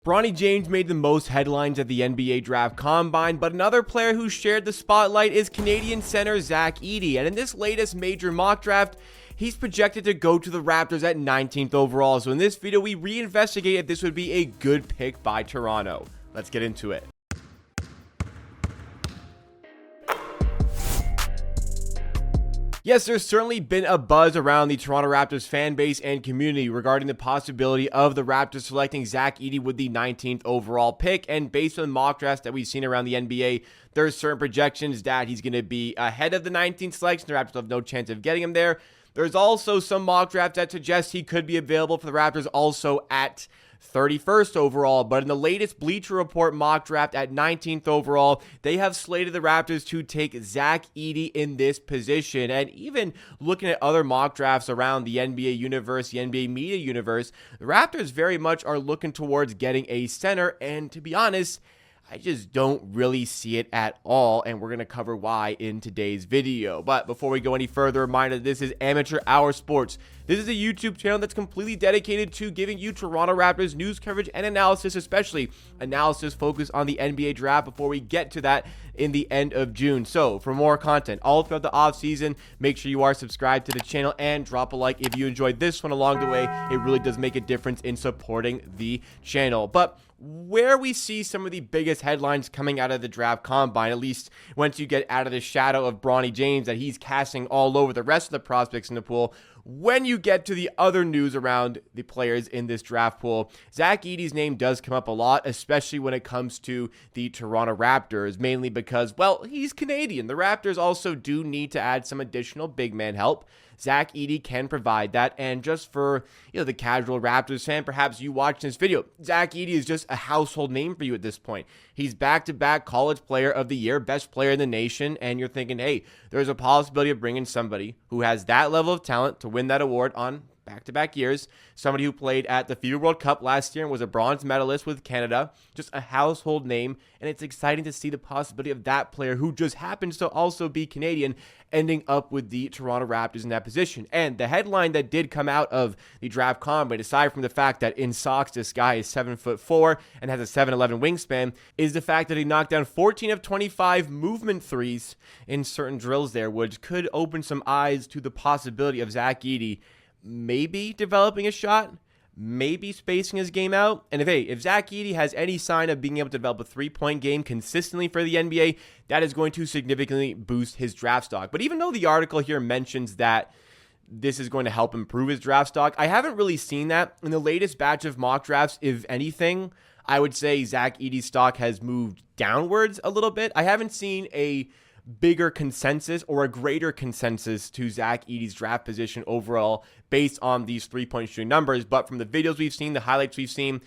Bronny James made the most headlines at the NBA Draft Combine, but another player who shared the spotlight is Canadian center Zach Edey, and in this latest major mock draft, he's projected to go to the Raptors at 19th overall. So in this video, we reinvestigate if this would be a good pick by Toronto. Let's get into it. Yes, there's certainly been a buzz around the Toronto Raptors fan base and community regarding the possibility of the Raptors selecting Zach Edey with the 19th overall pick. And based on mock drafts that we've seen around the NBA, there's certain projections that he's going to be ahead of the 19th selection. The Raptors have no chance of getting him there. There's also some mock drafts that suggest he could be available for the Raptors also at 31st overall, but in the latest Bleacher Report mock draft at 19th overall, they have slated the Raptors to take Zach Edey in this position. And even looking at other mock drafts around the NBA universe, the NBA media universe, the Raptors very much are looking towards getting a center, and to be honest, I just don't really see it at all, and we're going to cover why in today's video. But before we go any further, reminder, this is Amateur Hour Sports. This is a YouTube channel that's completely dedicated to giving you Toronto Raptors news coverage and analysis, especially analysis focused on the NBA draft before we get to that in the end of June. So for more content all throughout the offseason, make sure you are subscribed to the channel and drop a like if you enjoyed this one along the way. It really does make a difference in supporting the channel. But where we see some of the biggest headlines coming out of the draft combine, at least once you get out of the shadow of Bronny James that he's casting all over the rest of the prospects in the pool, when you get to the other news around the players in this draft pool, Zach Edey's name does come up a lot, especially when it comes to the Toronto Raptors, mainly because, well, he's Canadian. The Raptors also do need to add some additional big man help. Zach Edey can provide that, and just for the casual Raptors fan, perhaps you watch this video, Zach Edey is just a household name for you at this point. He's back-to-back College Player of the Year, best player in the nation, and you're thinking, hey, there's a possibility of bringing somebody who has that level of talent to win that award on back-to-back years, somebody who played at the FIBA World Cup last year and was a bronze medalist with Canada, just a household name, and it's exciting to see the possibility of that player who just happens to also be Canadian ending up with the Toronto Raptors in that position. And the headline that did come out of the draft combine, aside from the fact that in socks this guy is 7'4" and has a 7'11" wingspan, is the fact that he knocked down 14 of 25 movement threes in certain drills there, which could open some eyes to the possibility of Zach Edey maybe developing a shot, maybe spacing his game out. And if Zach Edey has any sign of being able to develop a three-point game consistently for the NBA, that is going to significantly boost his draft stock. But even though the article here mentions that this is going to help improve his draft stock, I haven't really seen that. In the latest batch of mock drafts, if anything, I would say Zach Edey's stock has moved downwards a little bit. I haven't seen a bigger consensus or a greater consensus to Zach Edey's draft position overall based on these three-point shooting numbers. But from the videos we've seen, the highlights we've seen,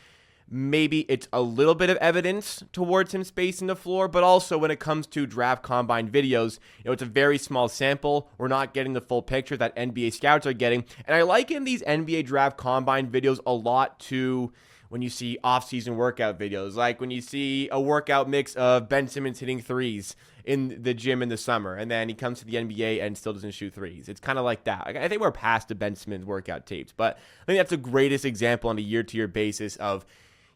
maybe it's a little bit of evidence towards him spacing the floor, but also when it comes to draft combine videos, it's a very small sample. We're not getting the full picture that NBA scouts are getting. And I liken these NBA draft combine videos a lot to when you see off-season workout videos, like when you see a workout mix of Ben Simmons hitting threes in the gym in the summer, and then he comes to the NBA and still doesn't shoot threes. It's kind of like that. I think we're past the Ben Simmons workout tapes, but I think that's the greatest example on a year-to-year basis of,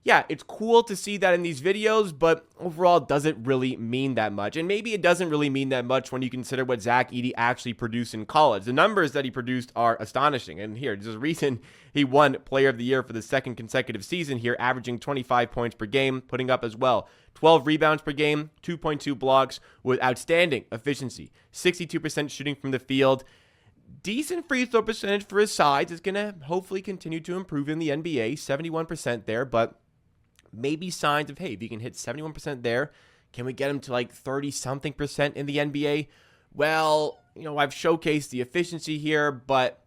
yeah, it's cool to see that in these videos, but overall, does it really mean that much? And maybe it doesn't really mean that much when you consider what Zach Edey actually produced in college. The numbers that he produced are astonishing. And here, there's a reason he won Player of the Year for the second consecutive season here, averaging 25 points per game, putting up as well 12 rebounds per game, 2.2 blocks with outstanding efficiency, 62% shooting from the field. Decent free throw percentage for his size. Is going to hopefully continue to improve in the NBA, 71% there, but maybe signs of, hey, if you can hit 71% there, can we get him to like 30-something% in the NBA? Well, I've showcased the efficiency here, but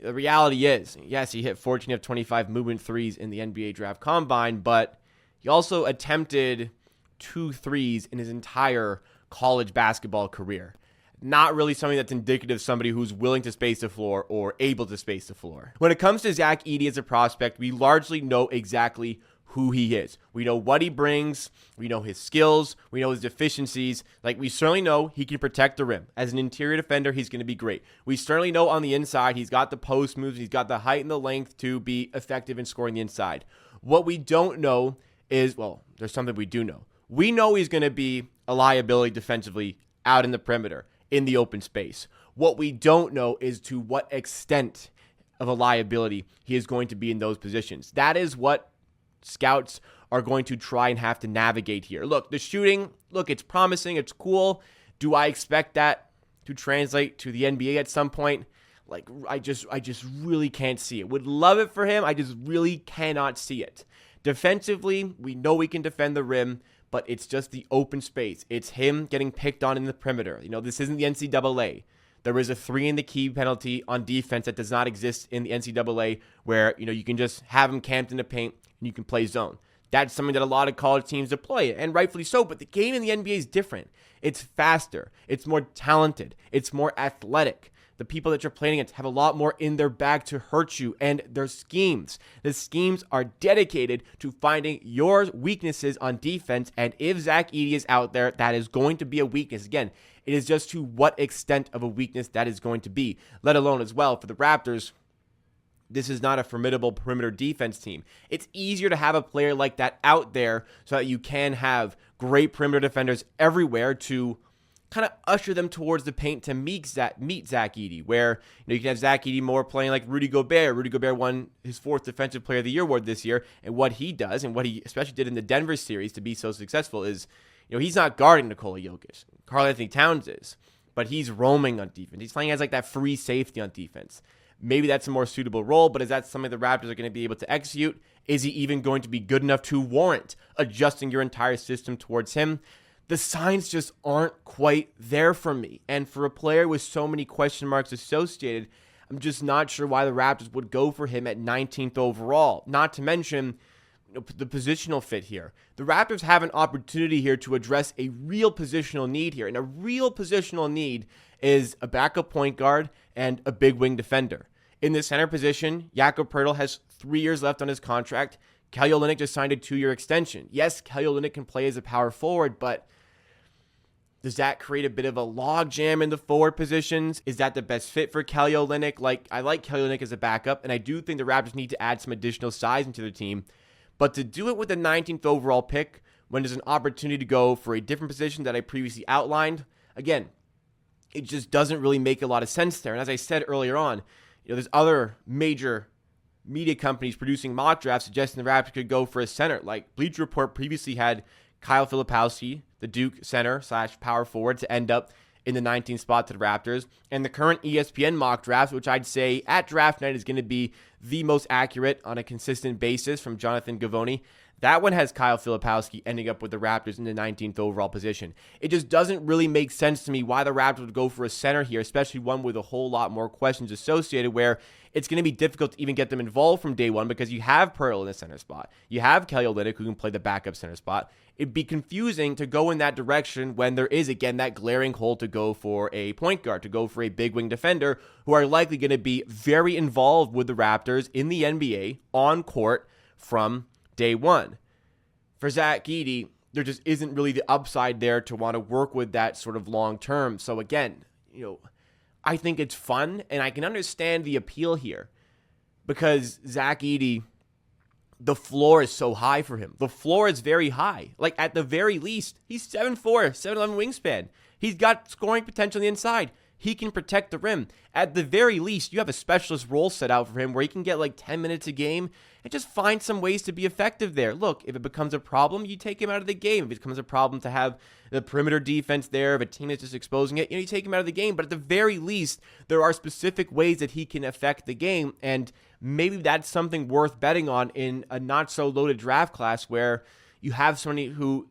the reality is, yes, he hit 14 of 25 movement threes in the NBA draft combine, but he also attempted 2 threes in his entire college basketball career. Not really something that's indicative of somebody who's willing to space the floor or able to space the floor. When it comes to Zach Edey as a prospect, we largely know exactly who he is. We know what he brings. We know his skills. We know his deficiencies. Like, we certainly know he can protect the rim. As an interior defender, he's going to be great. We certainly know on the inside, he's got the post moves. He's got the height and the length to be effective in scoring the inside. What we don't know is, well, there's something we do know. We know he's going to be a liability defensively out in the perimeter, in the open space. What we don't know is to what extent of a liability he is going to be in those positions. That is what scouts are going to try and have to navigate here. Look, the shooting, it's promising, it's cool. Do I expect that to translate to the NBA at some point? Like, I just really can't see it. Would love it for him. I just really cannot see it. Defensively, we know we can defend the rim, but it's just the open space. It's him getting picked on in the perimeter. This isn't the NCAA. There is a 3 in the key penalty on defense that does not exist in the NCAA where, you can just have him camped in the paint and you can play zone. That's something that a lot of college teams deploy, and rightfully so, but the game in the NBA is different. It's faster. It's more talented. It's more athletic. The people that you're playing against have a lot more in their bag to hurt you, and their schemes. The schemes are dedicated to finding your weaknesses on defense, and if Zach Edey is out there, that is going to be a weakness. Again, it is just to what extent of a weakness that is going to be, let alone as well for the Raptors. This is not a formidable perimeter defense team. It's easier to have a player like that out there so that you can have great perimeter defenders everywhere to kind of usher them towards the paint to meet Zach Edey, where you can have Zach Edey more playing like Rudy Gobert. Rudy Gobert won his 4th Defensive Player of the Year award this year, and what he does and what he especially did in the Denver series to be so successful is, he's not guarding Nikola Jokic. Karl-Anthony Towns is, but he's roaming on defense. He's playing as like that free safety on defense. Maybe that's a more suitable role, but is that something the Raptors are going to be able to execute? Is he even going to be good enough to warrant adjusting your entire system towards him? The signs just aren't quite there for me. And for a player with so many question marks associated, I'm just not sure why the Raptors would go for him at 19th overall. Not to mention the positional fit here. The Raptors have an opportunity here to address a real positional need here. And a real positional need is a backup point guard and a big wing defender. In the center position, Jacob Poeltl has 3 years left on his contract. Kelly Olynyk just signed a 2-year extension. Yes, Kelly Olynyk can play as a power forward, but does that create a bit of a logjam in the forward positions? Is that the best fit for Kelly Olynyk? I like Kelly Olynyk as a backup, and I do think the Raptors need to add some additional size into their team. But to do it with the 19th overall pick, when there's an opportunity to go for a different position that I previously outlined, again, it just doesn't really make a lot of sense there. And as I said earlier on, there's other major media companies producing mock drafts suggesting the Raptors could go for a center. Like Bleacher Report previously had Kyle Filipowski, the Duke center / power forward, to end up in the 19th spot to the Raptors. And the current ESPN mock draft, which I'd say at draft night is going to be the most accurate on a consistent basis from Jonathan Gavoni, that one has Kyle Filipowski ending up with the Raptors in the 19th overall position. It just doesn't really make sense to me why the Raptors would go for a center here, especially one with a whole lot more questions associated, where it's going to be difficult to even get them involved from day one because you have Poeltl in the center spot. You have Kelly Olynyk who can play the backup center spot. It'd be confusing to go in that direction when there is, again, that glaring hole to go for a point guard, to go for a big wing defender who are likely going to be very involved with the Raptors in the NBA on court from day one. For Zach Edey, there just isn't really the upside there to want to work with that sort of long term. So again, I think it's fun, and I can understand the appeal here because Zach Edey, the floor is so high for him. The floor is very high. Like, at the very least, he's 7'4", 7'11" wingspan. He's got scoring potential on the inside. He can protect the rim. At the very least, you have a specialist role set out for him where he can get like 10 minutes a game and just find some ways to be effective there. Look, if it becomes a problem, you take him out of the game. If it becomes a problem to have the perimeter defense there, if a team is just exposing it, you take him out of the game. But at the very least, there are specific ways that he can affect the game, and maybe that's something worth betting on in a not-so-loaded draft class where you have somebody who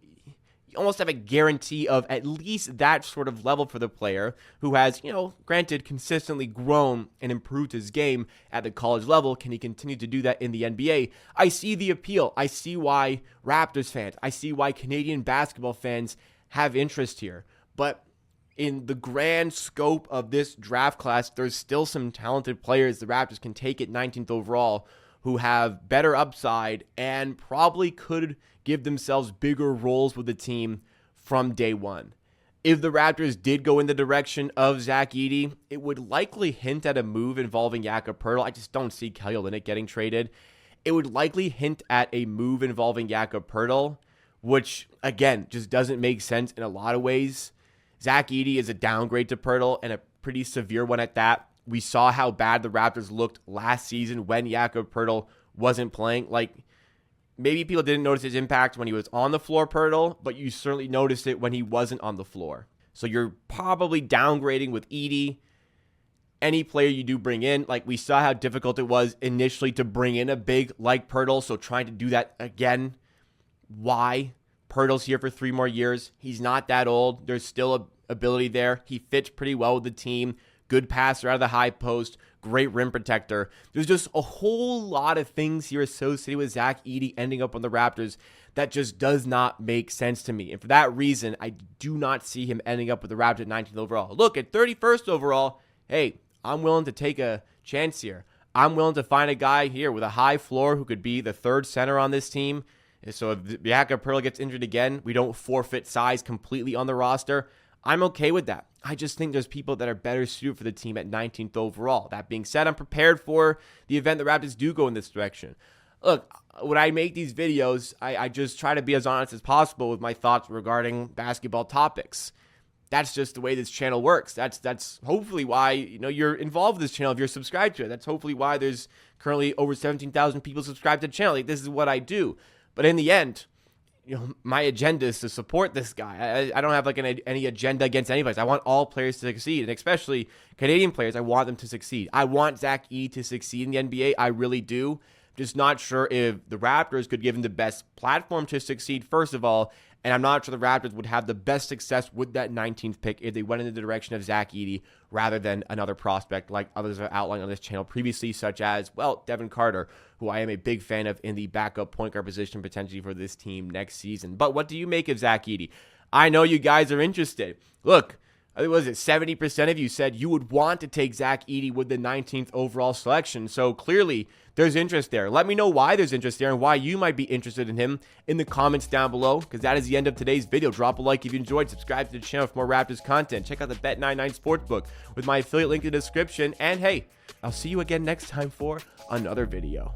you almost have a guarantee of at least that sort of level for the player who has, granted, consistently grown and improved his game at the college level. Can he continue to do that in the NBA? I see the appeal. I see why Raptors fans, I see why Canadian basketball fans have interest here. But in the grand scope of this draft class, there's still some talented players the Raptors can take at 19th overall who have better upside and probably could give themselves bigger roles with the team from day one. If the Raptors did go in the direction of Zach Edey, it would likely hint at a move involving Jakob Poeltl. I just don't see Kelly Olynyk getting traded. it would likely hint at a move involving Jakob Poeltl, which, again, just doesn't make sense in a lot of ways. Zach Edey is a downgrade to Poeltl, and a pretty severe one at that. We saw how bad the Raptors looked last season when Jakob Poeltl wasn't playing. Like, maybe people didn't notice his impact when he was on the floor, Poeltl, but you certainly noticed it when he wasn't on the floor. So you're probably downgrading with Edey. Any player you do bring in, like we saw how difficult it was initially to bring in a big like Poeltl, so trying to do that again, why? Poeltl's here for 3 more years. He's not that old. There's still a ability there. He fits pretty well with the team. Good passer out of the high post. Great rim protector. There's just a whole lot of things here associated with Zach Edey ending up on the Raptors that just does not make sense to me. And for that reason, I do not see him ending up with the Raptors at 19th overall. Look, at 31st overall, hey, I'm willing to take a chance here. I'm willing to find a guy here with a high floor who could be the 3rd center on this team. So if Jakob Poeltl gets injured again, we don't forfeit size completely on the roster. I'm okay with that. I just think there's people that are better suited for the team at 19th overall. That being said, I'm prepared for the event the Raptors do go in this direction. Look, when I make these videos, I just try to be as honest as possible with my thoughts regarding basketball topics. That's just the way this channel works. That's hopefully why you're involved with this channel if you're subscribed to it. That's hopefully why there's currently over 17,000 people subscribed to the channel. Like, this is what I do. But in the end, my agenda is to support this guy. I don't have like any agenda against anybody. I want all players to succeed, and especially Canadian players. I want them to succeed. I want Zach Edey to succeed in the NBA. I really do. Just not sure if the Raptors could give him the best platform to succeed, first of all, and I'm not sure the Raptors would have the best success with that 19th pick if they went in the direction of Zach Edey rather than another prospect like others have outlined on this channel previously, such as, well, Devin Carter, who I am a big fan of in the backup point guard position potentially for this team next season. But what do you make of Zach Edey? I know you guys are interested. Look, I think, was it 70% of you said you would want to take Zach Edey with the 19th overall selection. So clearly there's interest there. Let me know why there's interest there and why you might be interested in him in the comments down below, because that is the end of today's video. Drop a like if you enjoyed. Subscribe to the channel for more Raptors content. Check out the Bet99 Sportsbook with my affiliate link in the description. And hey, I'll see you again next time for another video.